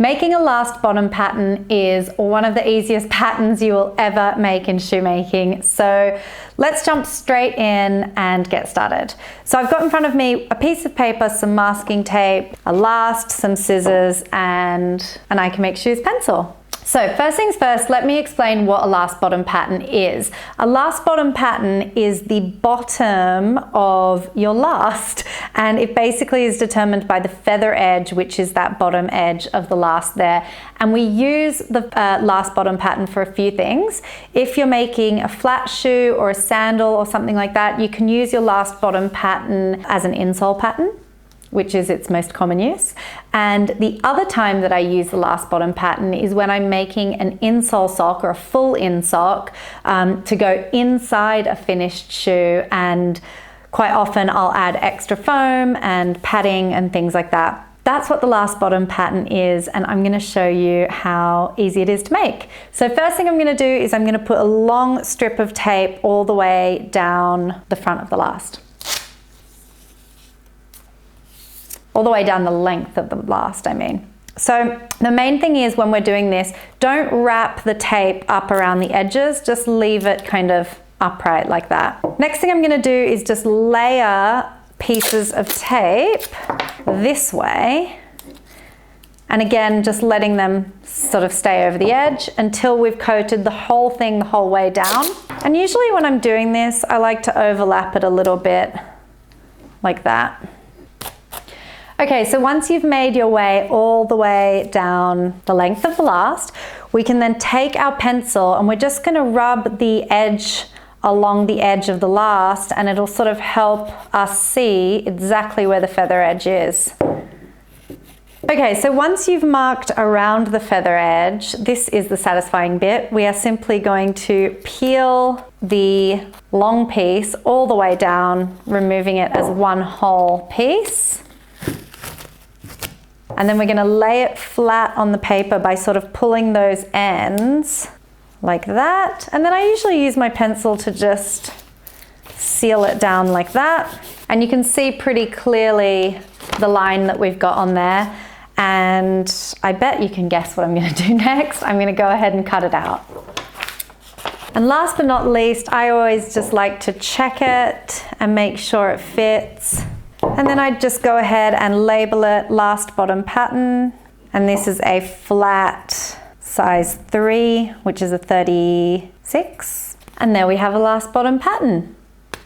Making a last bottom pattern is one of the easiest patterns you will ever make in shoemaking. So let's jump straight in and get started. So I've got in front of me a piece of paper, some masking tape, a last, some scissors, and an I Can Make Shoes pencil. So first things first, let me explain what a last bottom pattern is. A last bottom pattern is the bottom of your last, and it basically is determined by the feather edge, which is that bottom edge of the last there. And we use the last bottom pattern for a few things. If you're making a flat shoe or a sandal or something like that, you can use your last bottom pattern as an insole pattern, which is its most common use. And the other time that I use the last bottom pattern is when I'm making an insole sock or a full in sock to go inside a finished shoe, and quite often I'll add extra foam and padding and things like that. That's what the last bottom pattern is, and I'm going to show you how easy it is to make. So first thing I'm going to do is I'm going to put a long strip of tape all the way down the front of the last. All the way down the length of the last, I mean. So the main thing is when we're doing this, don't wrap the tape up around the edges, just leave it kind of upright like that. Next thing I'm going to do is just layer pieces of tape this way, and again just letting them sort of stay over the edge until we've coated the whole thing the whole way down. And usually when I'm doing this, I like to overlap it a little bit like that. Okay, so once you've made your way all the way down the length of the last, we can then take our pencil and we're just going to rub the edge along the edge of the last, and it'll sort of help us see exactly where the feather edge is. Okay, so once you've marked around the feather edge, this is the satisfying bit. We are simply going to peel the long piece all the way down, removing it as one whole piece. And then we're going to lay it flat on the paper by sort of pulling those ends like that. And then I usually use my pencil to just seal it down like that. And you can see pretty clearly the line that we've got on there. And I bet you can guess what I'm going to do next. I'm going to go ahead and cut it out. And last but not least, I always just like to check it and make sure it fits. And then I just go ahead and label it last bottom pattern. And this is a flat size 3, which is a 36. And there we have a last bottom pattern.